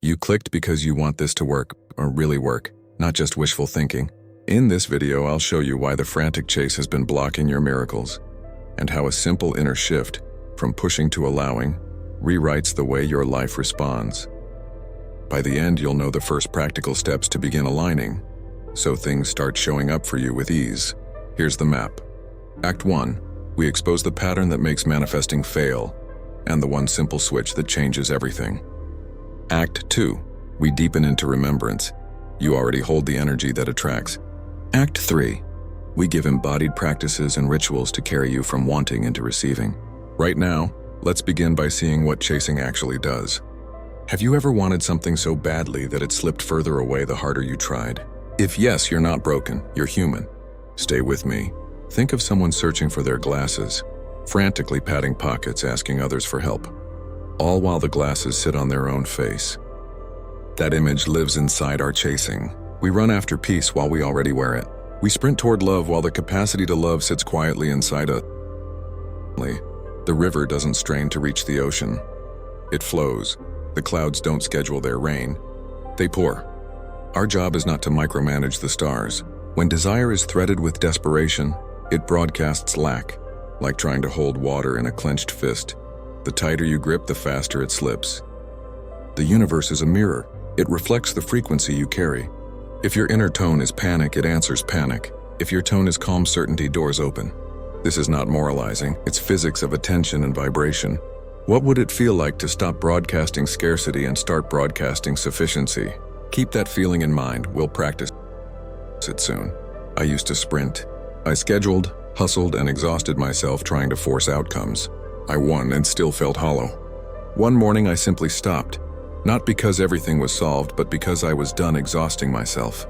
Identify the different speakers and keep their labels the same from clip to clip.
Speaker 1: You clicked because you want this to work, or really work, not just wishful thinking. In this video, I'll show you why the frantic chase has been blocking your miracles, and how a simple inner shift, from pushing to allowing, rewrites the way your life responds. By the end, you'll know the first practical steps to begin aligning, so things start showing up for you with ease. Here's the map. Act 1. We expose the pattern that makes manifesting fail, and the one simple switch that changes everything. Act 2. We deepen into remembrance. You already hold the energy that attracts. Act 3. We give embodied practices and rituals to carry you from wanting into receiving. Right now, let's begin by seeing what chasing actually does. Have you ever wanted something so badly that it slipped further away the harder you tried? If yes, you're not broken, you're human. Stay with me. Think of someone searching for their glasses, frantically patting pockets asking others for help, all while the glasses sit on their own face. That image lives inside our chasing. We run after peace while we already wear it. We sprint toward love while the capacity to love sits quietly inside us. The river doesn't strain to reach the ocean. It flows. The clouds don't schedule their rain. They pour. Our job is not to micromanage the stars. When desire is threaded with desperation, it broadcasts lack, like trying to hold water in a clenched fist. The tighter you grip, the faster it slips. The universe is a mirror. It reflects the frequency you carry. If your inner tone is panic, it answers panic. If your tone is calm certainty, doors open. This is not moralizing, it's physics of attention and vibration. What would it feel like to stop broadcasting scarcity and start broadcasting sufficiency? Keep that feeling in mind, we'll practice it soon. I used to sprint. I scheduled, hustled, and exhausted myself trying to force outcomes. I won and still felt hollow. One morning I simply stopped. Not because everything was solved, but because I was done exhausting myself.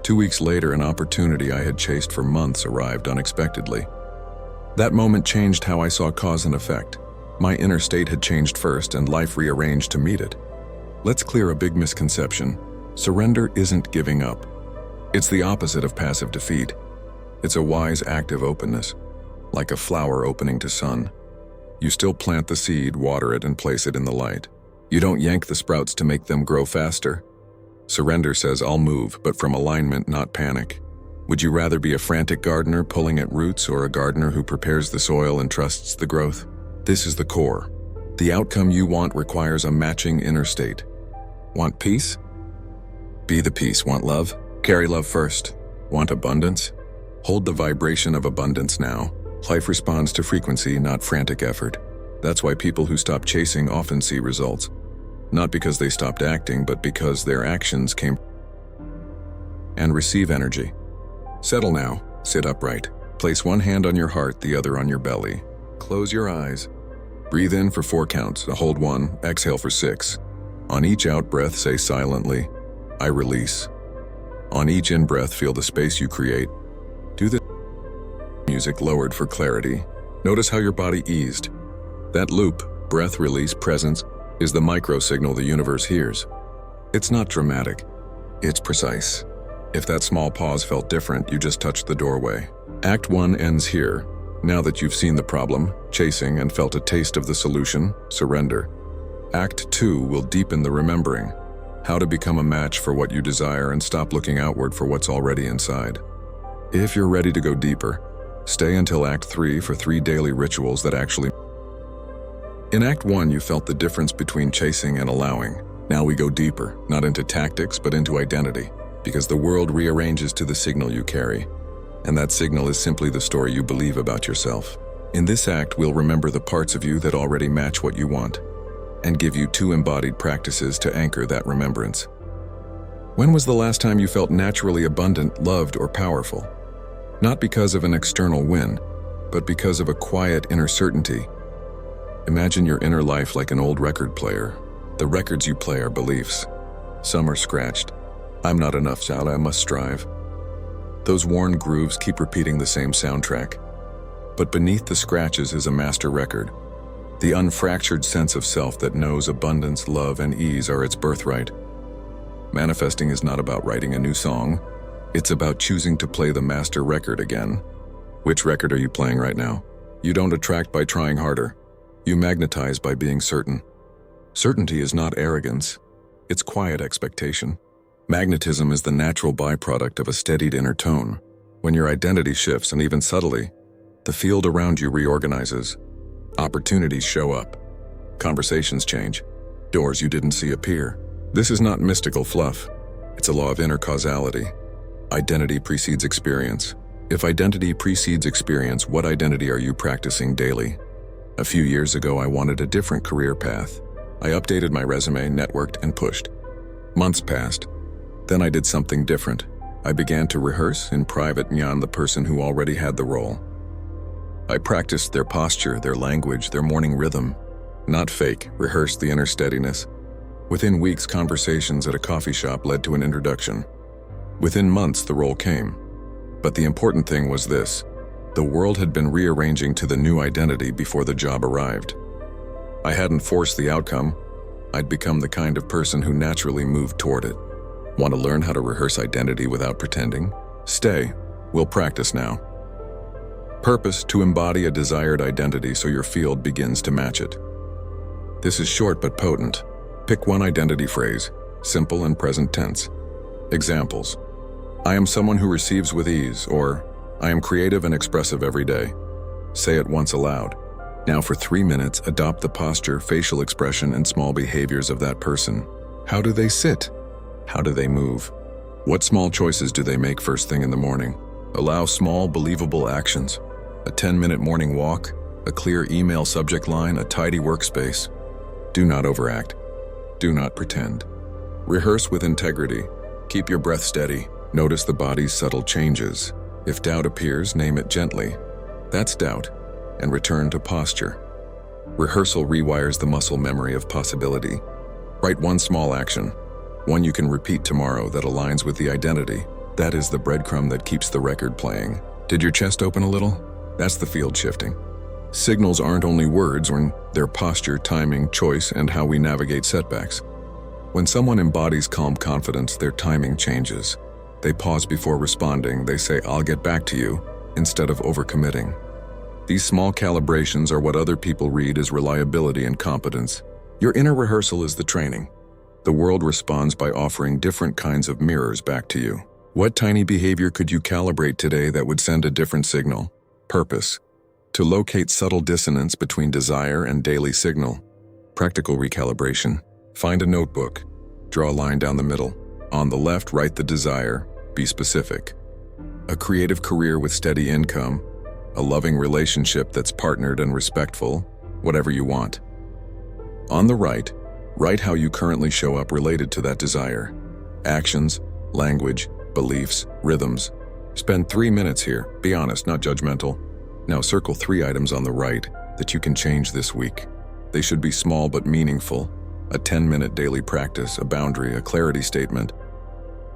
Speaker 1: 2 weeks later, an opportunity I had chased for months arrived unexpectedly. That moment changed how I saw cause and effect. My inner state had changed first, and life rearranged to meet it. Let's clear a big misconception. Surrender isn't giving up. It's the opposite of passive defeat. It's a wise, active openness, like a flower opening to sun. You still plant the seed, water it, and place it in the light. You don't yank the sprouts to make them grow faster. Surrender says, I'll move, but from alignment, not panic. Would you rather be a frantic gardener pulling at roots, or a gardener who prepares the soil and trusts the growth? This is the core. The outcome you want requires a matching inner state. Want peace? Be the peace. Want love? Carry love first. Want abundance? Hold the vibration of abundance now. Life responds to frequency, not frantic effort. That's why people who stop chasing often see results. Not because they stopped acting, but because their actions came and receive energy. Settle now. Sit upright. Place one hand on your heart, the other on your belly. Close your eyes. Breathe in for 4 counts. Hold 1. Exhale for 6. On each out-breath, say silently, I release. On each in-breath, feel the space you create. Do the music lowered for clarity. Notice how your body eased. That loop, breath, release, presence, is the micro-signal the universe hears. It's not dramatic. It's precise. If that small pause felt different, you just touched the doorway. Act 1 ends here. Now that you've seen the problem, chasing, and felt a taste of the solution, surrender. Act 2 will deepen the remembering. How to become a match for what you desire and stop looking outward for what's already inside. If you're ready to go deeper, stay until Act 3 for 3 daily rituals that actually. In Act 1, you felt the difference between chasing and allowing. Now we go deeper, not into tactics, but into identity, because the world rearranges to the signal you carry. And that signal is simply the story you believe about yourself. In this act, we'll remember the parts of you that already match what you want, and give you 2 embodied practices to anchor that remembrance. When was the last time you felt naturally abundant, loved, or powerful? Not because of an external win, but because of a quiet inner certainty. Imagine your inner life like an old record player. The records you play are beliefs. Some are scratched. I'm not enough, child, I must strive. Those worn grooves keep repeating the same soundtrack. But beneath the scratches is a master record. The unfractured sense of self that knows abundance, love, and ease are its birthright. Manifesting is not about writing a new song. It's about choosing to play the master record again. Which record are you playing right now? You don't attract by trying harder. You magnetize by being certain. Certainty is not arrogance. It's quiet expectation. Magnetism is the natural byproduct of a steadied inner tone. When your identity shifts, and even subtly, the field around you reorganizes. Opportunities show up. Conversations change. Doors you didn't see appear. This is not mystical fluff. It's a law of inner causality. Identity precedes experience. If identity precedes experience, what identity are you practicing daily? A few years ago, I wanted a different career path. I updated my resume, networked, and pushed. Months passed. Then I did something different. I began to rehearse in private beyond the person who already had the role. I practiced their posture, their language, their morning rhythm. Not fake, rehearsed the inner steadiness. Within weeks, conversations at a coffee shop led to an introduction. Within months, the role came. But the important thing was this: the world had been rearranging to the new identity before the job arrived. I hadn't forced the outcome. I'd become the kind of person who naturally moved toward it. Want to learn how to rehearse identity without pretending? Stay. We'll practice now. Purpose: to embody a desired identity so your field begins to match it. This is short but potent. Pick one identity phrase, simple and present tense. Examples: I am someone who receives with ease, or I am creative and expressive every day. Say it once aloud. Now for 3 minutes, adopt the posture, facial expression, and small behaviors of that person. How do they sit? How do they move? What small choices do they make first thing in the morning? Allow small, believable actions. A 10-minute morning walk, a clear email subject line, a tidy workspace. Do not overact. Do not pretend. Rehearse with integrity. Keep your breath steady. Notice the body's subtle changes. If doubt appears, name it gently. That's doubt, and return to posture. Rehearsal rewires the muscle memory of possibility. Write one small action, one you can repeat tomorrow that aligns with the identity. That is the breadcrumb that keeps the record playing. Did your chest open a little? That's the field shifting. Signals aren't only words, they're posture, timing, choice, and how we navigate setbacks. When someone embodies calm confidence, their timing changes. They pause before responding. They say, "I'll get back to you," instead of overcommitting. These small calibrations are what other people read as reliability and competence. Your inner rehearsal is the training. The world responds by offering different kinds of mirrors back to you. What tiny behavior could you calibrate today that would send a different signal? Purpose: to locate subtle dissonance between desire and daily signal. Practical recalibration: find a notebook. Draw a line down the middle. On the left, write the desire. Be specific. A creative career with steady income. A loving relationship that's partnered and respectful. Whatever you want. On the right, write how you currently show up related to that desire. Actions, language, beliefs, rhythms. Spend 3 minutes here. Be honest, not judgmental. Now circle 3 items on the right that you can change this week. They should be small but meaningful. A 10-minute daily practice, a boundary, a clarity statement.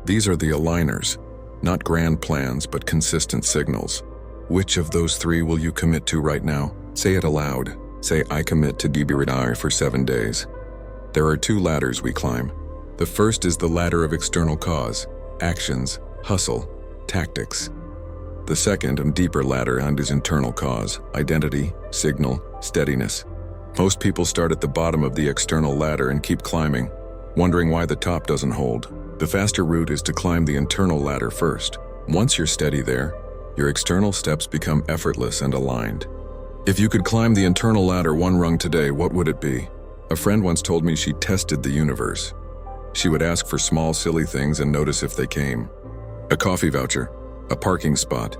Speaker 1: These are the aligners, not grand plans but consistent signals. Which of those 3 will you commit to right now? Say it aloud. Say, "I commit to DBRI for 7 days." There are 2 ladders we climb. The first is the ladder of external cause, actions, hustle, tactics. The second and deeper ladder is internal cause, identity, signal, steadiness. Most people start at the bottom of the external ladder and keep climbing, wondering why the top doesn't hold. The faster route is to climb the internal ladder first. Once you're steady there, your external steps become effortless and aligned. If you could climb the internal ladder 1 rung today, what would it be? A friend once told me she tested the universe. She would ask for small, silly things and notice if they came. A coffee voucher, a parking spot,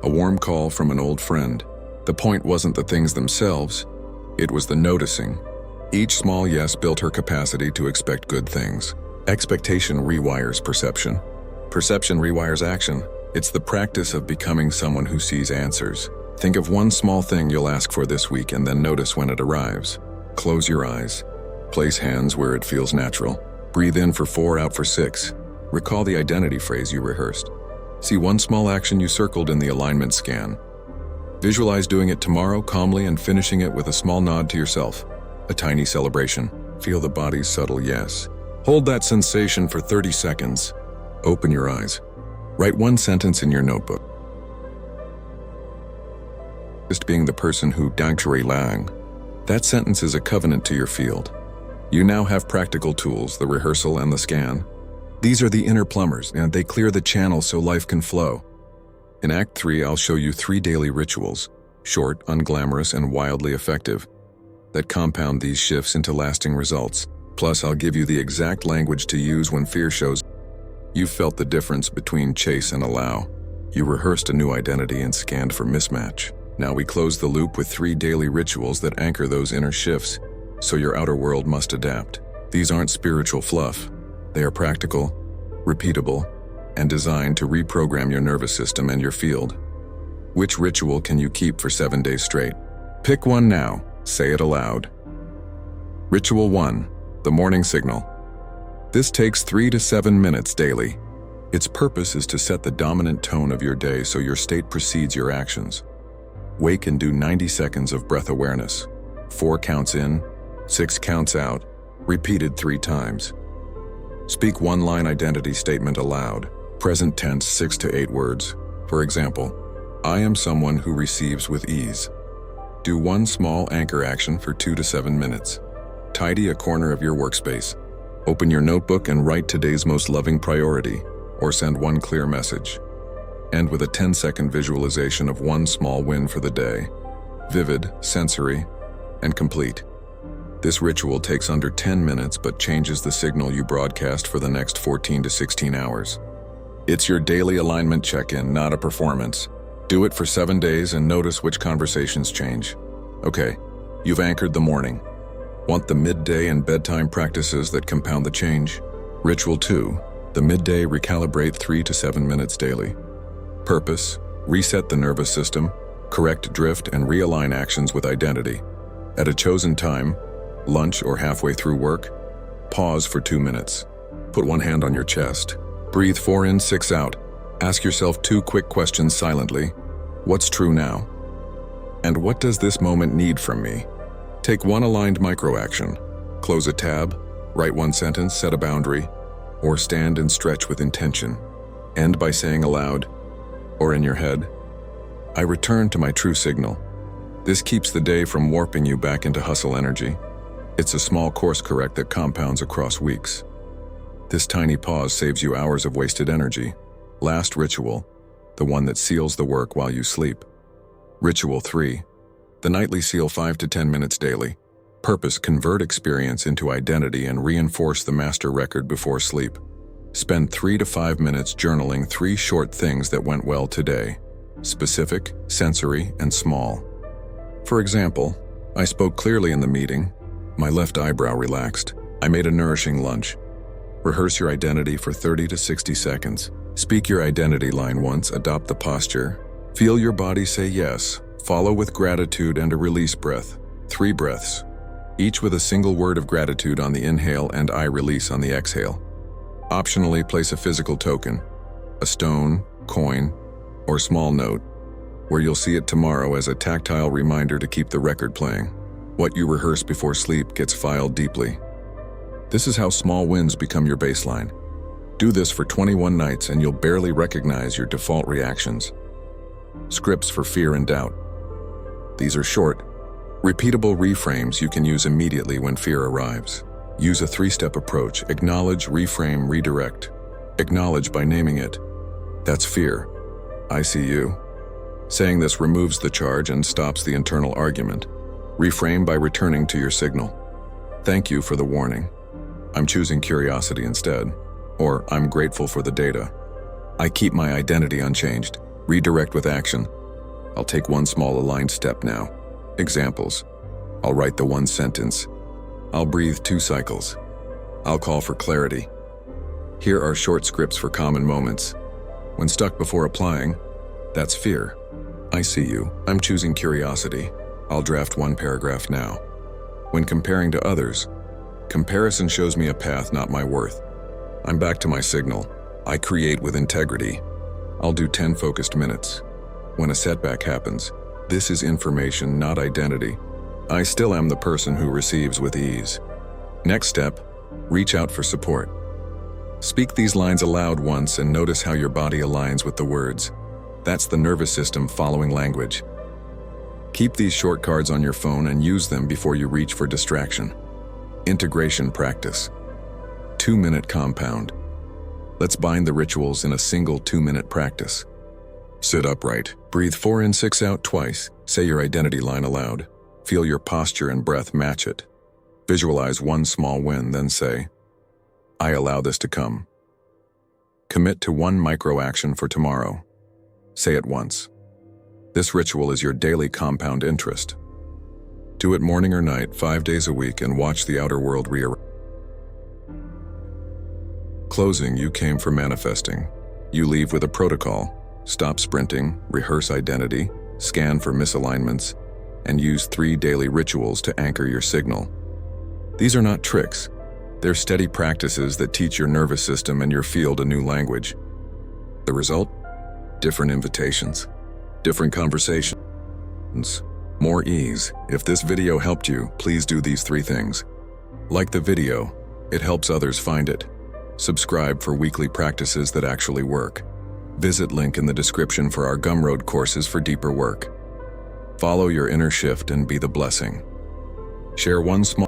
Speaker 1: a warm call from an old friend. The point wasn't the things themselves, it was the noticing. Each small yes built her capacity to expect good things. Expectation rewires perception. Perception rewires action. It's the practice of becoming someone who sees answers. Think of one small thing you'll ask for this week and then notice when it arrives. Close your eyes. Place hands where it feels natural. Breathe in for 4, out for 6. Recall the identity phrase you rehearsed. See one small action you circled in the alignment scan. Visualize doing it tomorrow calmly and finishing it with a small nod to yourself. A tiny celebration. Feel the body's subtle yes. Hold that sensation for 30 seconds. Open your eyes. Write one sentence in your notebook. Just being the person who lang. That sentence is a covenant to your field. You now have practical tools, the rehearsal and the scan. These are the inner plumbers, and they clear the channel so life can flow. In Act 3, I'll show you 3 daily rituals, short, unglamorous, and wildly effective, that compound these shifts into lasting results. Plus, I'll give you the exact language to use when fear shows. You've felt the difference between chase and allow. You rehearsed a new identity and scanned for mismatch. Now we close the loop with 3 daily rituals that anchor those inner shifts, so your outer world must adapt. These aren't spiritual fluff. They are practical, repeatable, and designed to reprogram your nervous system and your field. Which ritual can you keep for 7 days straight? Pick one now. Say it aloud. Ritual 1. The morning signal. This takes 3 to 7 minutes daily. Its purpose is to set the dominant tone of your day so your state precedes your actions. Wake and do 90 seconds of breath awareness. 4 counts in, 6 counts out, repeated 3 times. Speak one-line identity statement aloud, present tense 6 to 8 words. For example, I am someone who receives with ease. Do one small anchor action for 2 to 7 minutes. Tidy a corner of your workspace. Open your notebook and write today's most loving priority, or send one clear message. End with a 10-second visualization of one small win for the day. Vivid, sensory, and complete. This ritual takes under 10 minutes but changes the signal you broadcast for the next 14 to 16 hours. It's your daily alignment check-in, not a performance. Do it for 7 days and notice which conversations change. Okay, you've anchored the morning. Want the midday and bedtime practices that compound the change? Ritual 2. The midday recalibrate 3 to 7 minutes daily. Purpose: reset the nervous system, correct drift, and realign actions with identity. At a chosen time, lunch or halfway through work, pause for 2 minutes. Put one hand on your chest. Breathe 4 in, 6 out. Ask yourself 2 quick questions silently. What's true now? And what does this moment need from me? Take one aligned micro-action. Close a tab, write one sentence, set a boundary, or stand and stretch with intention. End by saying aloud, or in your head, I return to my true signal. This keeps the day from warping you back into hustle energy. It's a small course correct that compounds across weeks. This tiny pause saves you hours of wasted energy. Last ritual, the one that seals the work while you sleep. Ritual 3. The nightly seal 5 to 10 minutes daily. Purpose: convert experience into identity and reinforce the master record before sleep. Spend 3 to 5 minutes journaling 3 short things that went well today. Specific, sensory, and small. For example, I spoke clearly in the meeting. My left eyebrow relaxed. I made a nourishing lunch. Rehearse your identity for 30 to 60 seconds. Speak your identity line once, adopt the posture. Feel your body say yes. Follow with gratitude and a release breath. 3 breaths, each with a single word of gratitude on the inhale and I release on the exhale. Optionally, place a physical token, a stone, coin, or small note, where you'll see it tomorrow as a tactile reminder to keep the record playing. What you rehearse before sleep gets filed deeply. This is how small wins become your baseline. Do this for 21 nights and you'll barely recognize your default reactions. Scripts for fear and doubt. These are short, repeatable reframes you can use immediately when fear arrives. Use a 3-step approach: acknowledge, reframe, redirect. Acknowledge by naming it. That's fear. I see you. Saying this removes the charge and stops the internal argument. Reframe by returning to your signal. Thank you for the warning. I'm choosing curiosity instead. Or, I'm grateful for the data. I keep my identity unchanged. Redirect with action. I'll take one small aligned step now. Examples. I'll write the one sentence. I'll breathe 2 cycles. I'll call for clarity. Here are short scripts for common moments. When stuck before applying, that's fear. I see you. I'm choosing curiosity. I'll draft 1 paragraph now. When comparing to others, comparison shows me a path, not my worth. I'm back to my signal. I create with integrity. I'll do 10 focused minutes. When a setback happens, this is information, not identity. I still am the person who receives with ease. Next step, reach out for support. Speak these lines aloud once and notice how your body aligns with the words. That's the nervous system following language. Keep these short cards on your phone and use them before you reach for distraction. Integration practice. 2-minute compound. Let's bind the rituals in a single 2-minute practice. Sit upright. Breathe 4 in, 6 out twice. Say your identity line aloud. Feel your posture and breath match it. Visualize one small win, then say, I allow this to come. Commit to one micro-action for tomorrow. Say it once. This ritual is your daily compound interest. Do it morning or night, 5 days a week, and watch the outer world rearrange. Closing, you came for manifesting. You leave with a protocol. Stop sprinting, rehearse identity, scan for misalignments, and use 3 daily rituals to anchor your signal. These are not tricks. They're steady practices that teach your nervous system and your field a new language. The result? Different invitations, different conversations, more ease. If this video helped you, please do these 3 things. Like the video, it helps others find it. Subscribe for weekly practices that actually work. Visit link in the description for our Gumroad courses for deeper work. Follow your inner shift and be the blessing. Share one small